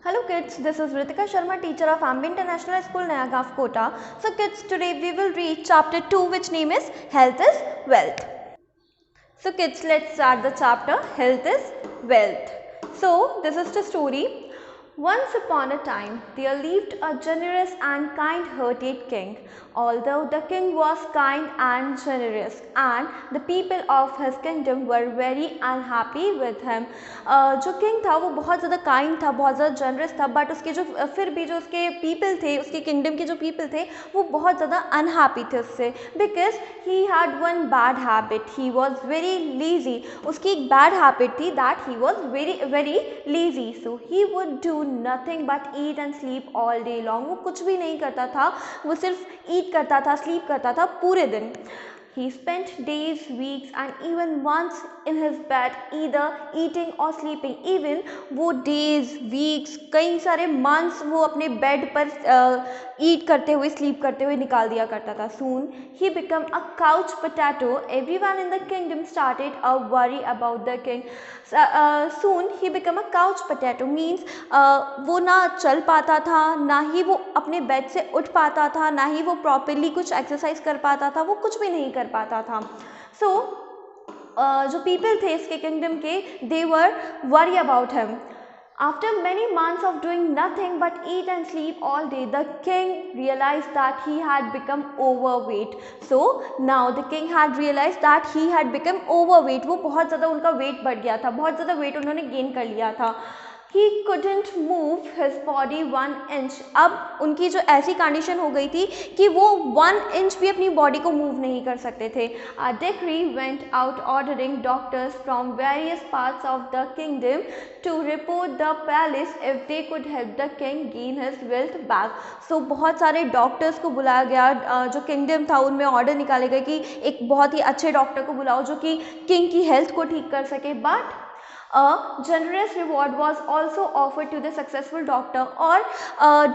Hello kids, this is Ritika Sharma, teacher of Ambi International School, Nayagav, Kota. So kids, today we will read chapter 2, which name is Health is Wealth. So kids, let's start the chapter Health is Wealth. So this is the story. Once upon a time, there lived a generous and kind-hearted king. Although the king was kind and generous, and the people of his kingdom were very unhappy with him. जो king था वो बहुत ज़्यादा kind था, बहुत ज़्यादा generous था, but उसके जो फिर भी जो उसके पीपल थे, उसके किंगडम के जो पीपल थे, वो बहुत ज़्यादा अनहैप्पी थे उससे, because he had one bad habit. He was very lazy. उसकी एक बैड हैबिट थी that he was very very lazy. So he would do nothing but eat and sleep all day long. वो कुछ भी नहीं करता था, वो सिर्फ ईट करता था, स्लीप करता था पूरे दिन. He spent days, weeks and even months in his bed either eating or sleeping. Even वो days, weeks, कई सारे months वो अपने bed पर eat करते हुए, sleep करते हुए निकाल दिया करता था. Soon he became a couch potato. Everyone in the kingdom started a worry about the king. Soon he became a couch potato means वो ना चल पाता था, ना ही वो अपने बेड से उठ पाता था, ना ही वो प्रॉपरली कुछ एक्सरसाइज कर पाता था, वो कुछ भी नहीं कर पाता था. सो जो पीपल थे इसके किंगडम के, they were worry about him. After many months of doing nothing but eat and sleep all day, the king realized that he had become overweight. So now the king had realized that he had become overweight. वो बहुत ज़्यादा उनका wait बढ़ गया था, बहुत ज़्यादा wait उन्होंने गेन कर लिया था. He couldn't move his body 1 inch. अब उनकी जो ऐसी कंडीशन हो गई थी कि वो 1 इंच भी अपनी बॉडी को मूव नहीं कर सकते थे. A decree went out ordering doctors from various parts of the kingdom to report the palace if they could help the king gain his wealth back. So बहुत सारे डॉक्टर्स को बुलाया गया. जो किंगडम था उनमें ऑर्डर निकाले गए कि एक बहुत ही अच्छे डॉक्टर को बुलाओ जो कि किंग की हेल्थ को ठीक कर सके. But A generous reward was also offered to the successful doctor. और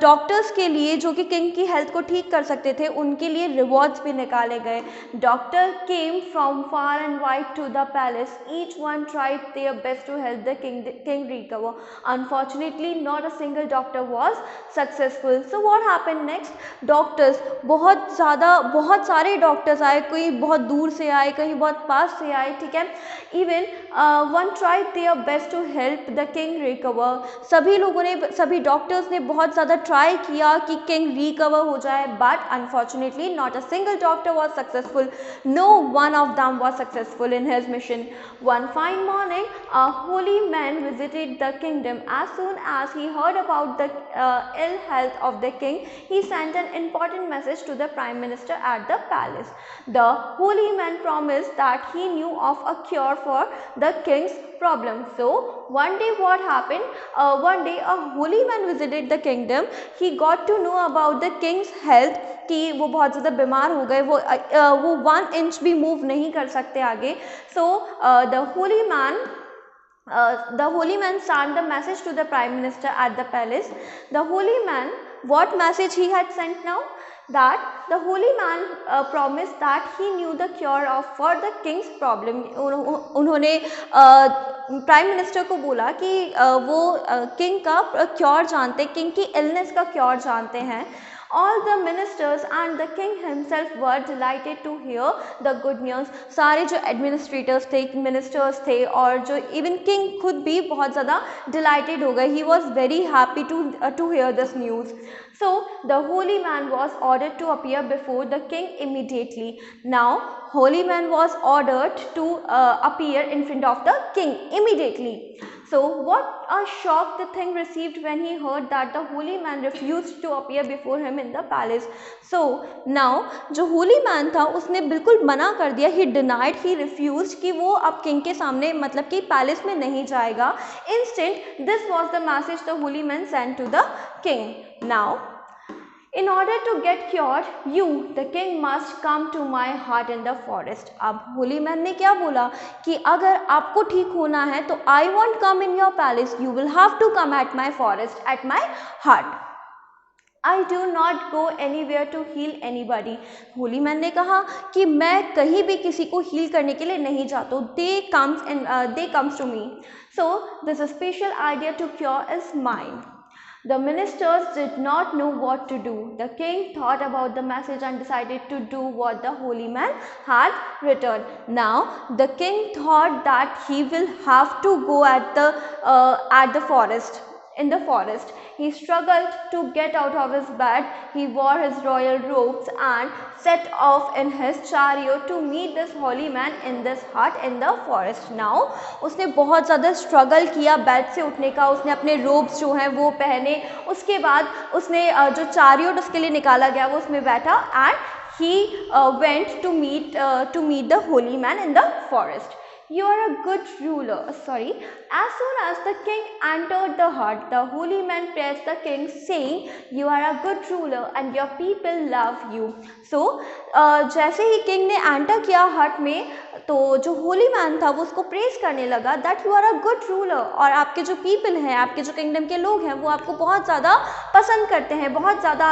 डॉक्टर्स के लिए जो कि किंग की हेल्थ को ठीक कर सकते थे उनके लिए रिवॉर्ड्स भी निकाले गए. Doctor came from far and wide to the palace. Each one tried their best to help the king recover. Unfortunately not a single doctor was successful. So what happened next? Doctors बहुत सारे doctors आए, कोई बहुत दूर से आए, कहीं बहुत पास से आए, ठीक है. Even one tried their best to help the king recover. सभी डॉक्टर्स ने बहुत ज़्यादा ट्राई किया कि किंग रिकवर हो जाए, but unfortunately not a single doctor was successful. No one of them was successful in his mission. One fine morning, a holy man visited the kingdom. As soon as he heard about the ill health of the king, he sent an important message to the prime minister at the palace. The holy man promised that he knew of a cure for the king's problem. So one day what happened? One day a holy man visited the kingdom. He got to know about the king's health कि वो बहुत ज़्यादा बीमार हो गए, वो 1 inch भी move नहीं कर सकते आगे. So the holy man sent the message to the prime minister at the palace. The holy man, what message he had sent now? That the holy man promised that he knew the cure for the king's problem. उन्होंने prime minister को बोला कि वो king का cure जानते, king की illness का cure जानते हैं. All the ministers and the king himself were delighted to hear the good news. सारे जो एडमिनिस्ट्रेटर्स थे, मिनिस्टर्स थे, और जो इवन किंग खुद भी बहुत ज़्यादा डिलाइटेड हो गए. He was very happy to hear this news. So the holy man was ordered to appear before the king immediately. Now holy man was ordered to appear in front of the king immediately. So what a shock the king received when he heard that the holy man refused to appear before him in the palace. So now जो holy man था उसने बिल्कुल मना कर दिया. He denied, he refused कि वो अब king के सामने मतलब कि पैलेस में नहीं जाएगा. Instead this was the message the holy man sent to the king. Now in order to get cured, you, the king, must come to my hut in the forest. अब Holi man ने क्या बोला कि अगर आपको ठीक होना है तो I won't come in your palace. You will have to come at my forest, at my hut. I do not go anywhere to heal anybody. Holi man ने कहा कि मैं कहीं भी किसी को हील करने के लिए नहीं जाता हूँ. They comes to me. So this special idea to cure is mine. The ministers did not know what to do. The king thought about the message and decided to do what the holy man had written. Now the king thought that he will have to go at the forest. In the forest, he struggled to get out of his bed. He wore his royal robes and set off in his chariot to meet this holy man in this hut in the forest. Now उसने बहुत ज़्यादा struggle किया bed से उठने का. उसने अपने ropes जो हैं वो पहने. उसके बाद उसने जो चैरियट उसके लिए निकाला गया वो उसमें बैठा and he went to meet the holy man in the forest. You are a good ruler. Sorry. As soon as the king entered the hut, the holy man praised the king, saying, "You are a good ruler, and your people love you." So, जैसे ही king ने enter किया हट में, तो जो Holi man था वो उसको प्रेज करने लगा that you are a good ruler, और आपके जो पीपल हैं, आपके जो किंगडम के लोग हैं, वो आपको बहुत ज़्यादा पसंद करते हैं, बहुत ज़्यादा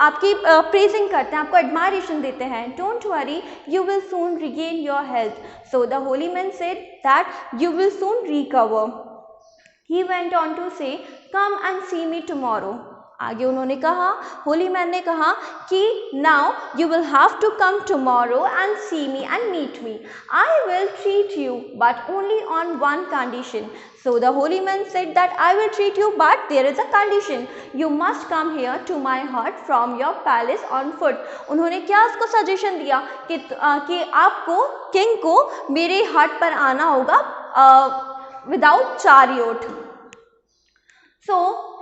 आपकी प्रेजिंग करते हैं, आपको एडमायरेशन देते हैं. Don't worry, you will soon regain your health. So the holy man said that you will soon recover. He went on to say, "Come and see me tomorrow." आगे उन्होंने कहा, होली मैन ने कहा कि now you will have to come tomorrow and see me and meet me. I will treat you, but only on one condition. So the holy man said that I will treat you, but there is a condition. You must come here to my hut from your palace on foot. उन्होंने क्या उसको suggestion दिया कि आपको king को मेरे हट पर आना होगा without chariot. So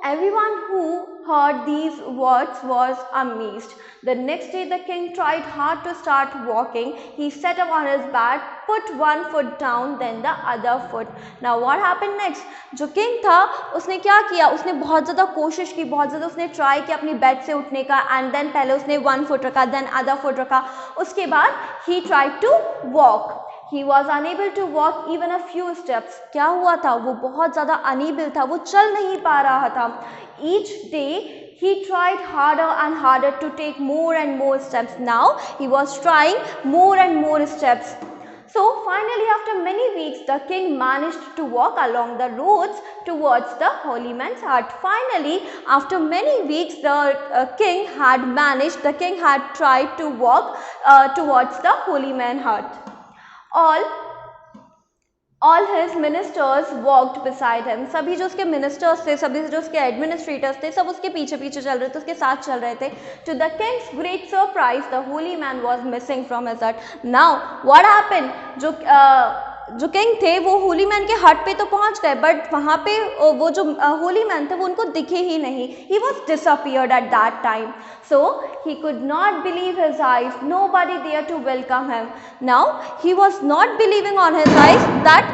everyone who heard these words was amazed. The next day the king tried hard to start walking. He sat up on his bed, put one foot down, then the other foot. Now what happened next? जो king था उसने क्या किया, उसने बहुत ज़्यादा कोशिश की, बहुत ज़्यादा उसने ट्राई किया अपनी बेड से उठने का, एंड देन पहले उसने one foot रखा, then other foot रखा. उसके बाद he tried to walk. He was unable to walk even a few steps. क्या हुआ था, वो बहुत ज़्यादा unable था, वो चल नहीं पा रहा था. Each day he tried harder and harder to take more and more steps. Now he was trying more and more steps. So finally, after many weeks, the king managed to walk along the roads towards the holy man's hut. Finally, after many weeks, the king had tried to walk towards the holy man's hut. All his ministers walked beside him. सभी जो उसके ministers थे, सभी जो उसके administrators थे, सब उसके पीछे पीछे चल रहे थे, उसके साथ चल रहे थे. To the king's great surprise, the holy man was missing from his hut. Now what happened? जो किंग थे वो होली मैन के हट पे तो पहुंच गए, बट वहाँ पे वो जो होली मैन थे वो उनको दिखे ही नहीं. He was disappeared at that time. So he could not believe his eyes. Nobody there to welcome him. Now he was not believing on his eyes that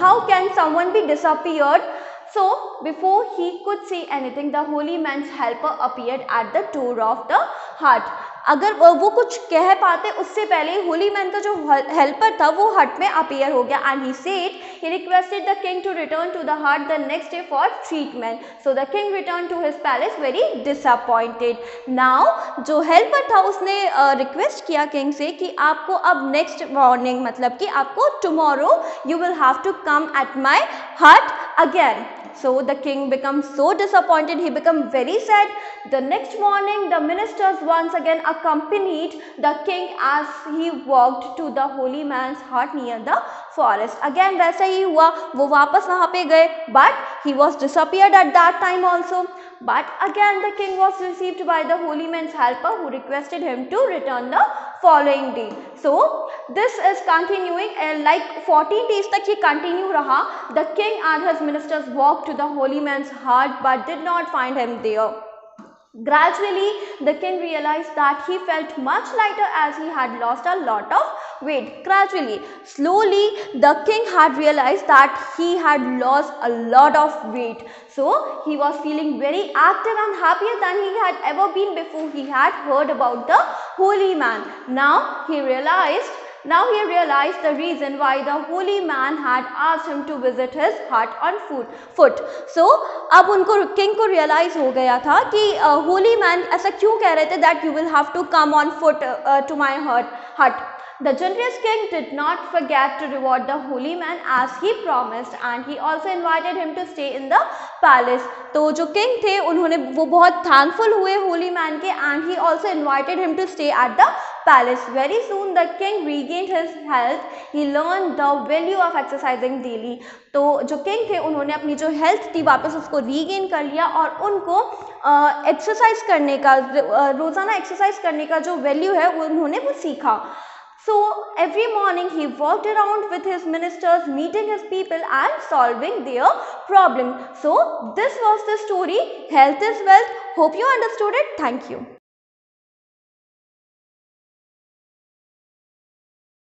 how can someone be disappeared. So before he could say anything, the holy man's helper appeared at the door of the hut. अगर वो कुछ कह पाते उससे पहले Holi man का जो helper था वो हट में अपीयर हो गया. And he said, he requested the king to return to the hut the next day for treatment. So the king returned to his palace very disappointed. Now जो हेल्पर था उसने रिक्वेस्ट किया किंग से कि आपको अब नेक्स्ट मॉर्निंग, मतलब कि आपको tomorrow you will have to come at my hut again. So the king becomes so disappointed, he became very sad. The next morning, the ministers once again accompanied the king as he walked to the holy man's hut near the forest. Again वैसा ही हुआ, वो वापस वहाँ पे गए, but he was disappeared at that time also. But again the king was received by the holy man's helper who requested him to return the following day. So this is continuing like 14 days तक ये continue रहा. The king and his ministers walked to the holy man's hut but did not find him there. Gradually, the king realized that he felt much lighter as he had lost a lot of weight. Gradually, slowly, the king had realized that he had lost a lot of weight. So, he was feeling very active and happier than he had ever been before he had heard about the holy man. Now, he realized the reason why the holy man had asked him to visit his hut on foot. So अब उनको king को realise हो गया था कि Holi man ऐसा क्यों कह रहे थे that you will have to come on foot to my hut. The generous king did not forget to reward the holy man as he promised, and he also invited him to stay in the palace. तो जो king थे उन्होंने वो बहुत thankful हुए holy man के, and he also invited him to stay at the palace. Very soon the king regained his health. He learned the value of exercising daily. तो जो king थे उन्होंने अपनी जो health थी वापस उसको regain कर लिया और उनको exercise करने का रोजाना exercise करने का जो value है उन्होंने वो सीखा. So every morning he walked around with his ministers, meeting his people and solving their problem. So this was the story, Health is Wealth. Hope you understood it. Thank you.